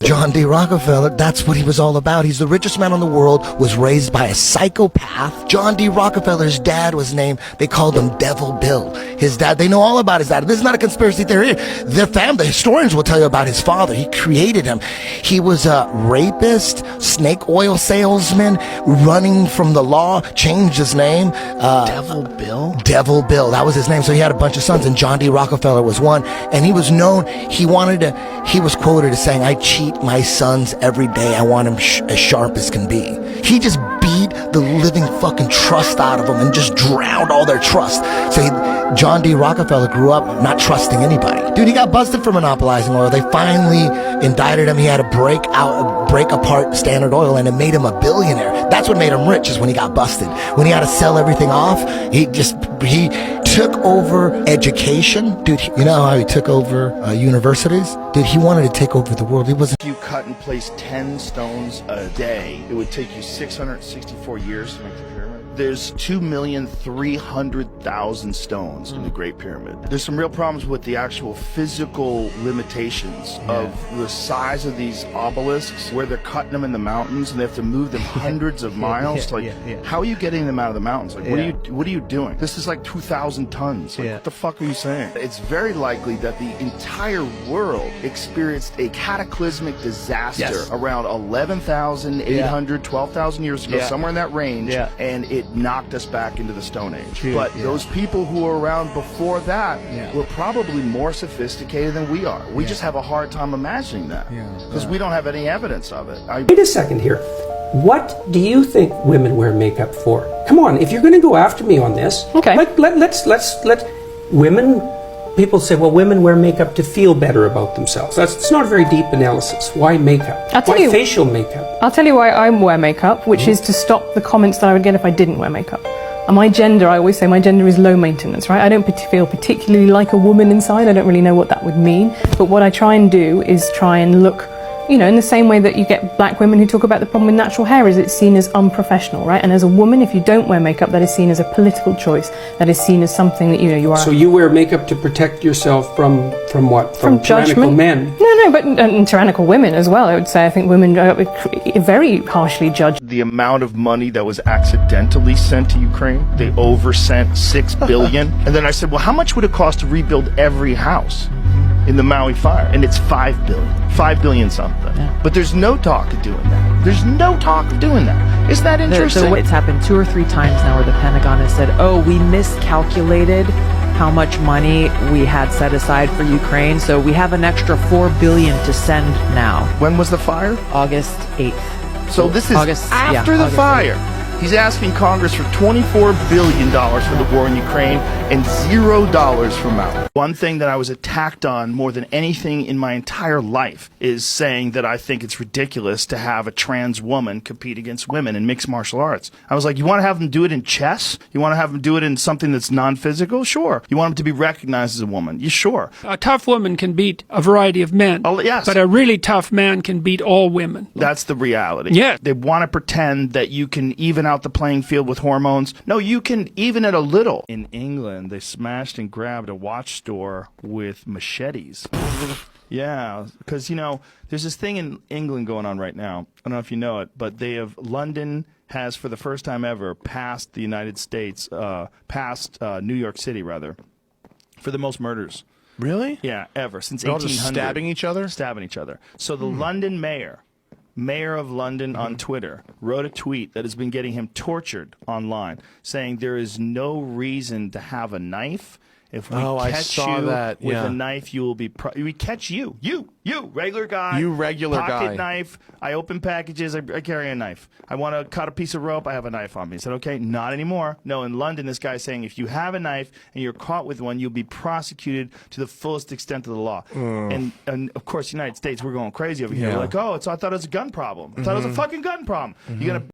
John D. Rockefeller, that's what he was all about. He's the richest man in the world, was raised by a psychopath. John D. Rockefeller's dad was named, they called him Devil Bill. His dad, they know all about his dad. This is not a conspiracy theory. Their family, historians will tell you about his father. He created him. He was a rapist, snake oil salesman, running from the law, changed his name. Devil Bill? Devil Bill, that was his name. So he had a bunch of sons, and John D. Rockefeller was one. And he was known, he was quoted as saying, I cheat my sons every day. I want them as sharp as can be. He just beat the living fucking trust out of them and just drowned all their trust. So John D. Rockefeller grew up not trusting anybody. Dude, he got busted for monopolizing oil. They finally indicted him. He had to break apart Standard Oil, and it made him a billionaire. That's what made him rich, is when he got busted. When he had to sell everything off, he took over education. Dude, you know how he took over universities? Dude, he wanted to take over the world. He wasn't. If you cut and place 10 stones a day, it would take you 664 years to make the pyramid. There's 2,300,000 stones in the Great Pyramid. There's some real problems with the actual physical limitations of the size of these obelisks, where they're cutting them in the mountains and they have to move them hundreds of miles. How are you getting them out of the mountains? Like, what are you doing? This is like 2,000 tons. Like, what the fuck are you saying? It's very likely that the entire world experienced a cataclysmic disaster around 11,800, 12,000 years ago, somewhere in that range, and it knocked us back into the Stone Age. But those people who were around before that were probably more sophisticated than we are. We just have a hard time imagining that because we don't have any evidence of it. Wait a second here. What do you think women wear makeup for? Come on, if you're going to go after me on this, okay. Let's women. People say, well, women wear makeup to feel better about themselves. It's not a very deep analysis. Why makeup? Why facial makeup? I'll tell you why I wear makeup, which is to stop the comments that I would get if I didn't wear makeup. And my gender, I always say my gender is low maintenance, right? I don't feel particularly like a woman inside. I don't really know what that would mean. But what I try and do is try and look, you know, in the same way that you get black women who talk about the problem with natural hair, is it's seen as unprofessional, right? And as a woman, if you don't wear makeup, that is seen as a political choice. That is seen as something that, you know, you are... So you wear makeup to protect yourself from what? From tyrannical men? No, but tyrannical women as well, I would say. I think women are very harshly judged. The amount of money that was accidentally sent to Ukraine, they oversent $6 billion. And then I said, well, how much would it cost to rebuild every house in the Maui fire? And it's $5 billion. $5 billion something. But there's no talk of doing that. There's no talk of doing that. Isn't that interesting? It's happened 2 or 3 times now where the Pentagon has said, oh, we miscalculated how much money we had set aside for Ukraine, so we have an extra $4 billion to send now. When was the fire? August 8th. So this is after the fire. He's asking Congress for $24 billion for the war in Ukraine and $0 for Maui. One thing that I was attacked on more than anything in my entire life is saying that I think it's ridiculous to have a trans woman compete against women in mixed martial arts. I was like, you want to have them do it in chess? You want to have them do it in something that's non-physical? Sure. You want them to be recognized as a woman? You sure. A tough woman can beat a variety of men. Oh, yes. But a really tough man can beat all women. That's the reality. Yeah. They want to pretend that you can even out the playing field with hormones. No, you can even it a little. In England, they smashed and grabbed a watch store with machetes. Yeah, because, you know, there's this thing in England going on right now. I don't know if you know it, but London has, for the first time ever, passed the United States, passed New York City, rather, for the most murders. Really? Yeah, ever, since They're all 1800. just stabbing each other? Stabbing each other. So the London mayor of London on Twitter wrote a tweet that has been getting him tortured online, saying there is no reason to have a knife. If we catch you with a knife, you will be... we catch you, regular guy. You regular pocket guy. knife. I open packages. I carry a knife. I want to cut a piece of rope. I have a knife on me. I said, okay, not anymore. No, in London, this guy's saying if you have a knife and you're caught with one, you'll be prosecuted to the fullest extent of the law. And of course, United States, we're going crazy over here. We're like, oh, I thought it was a gun problem. I thought it was a fucking gun problem. You're gonna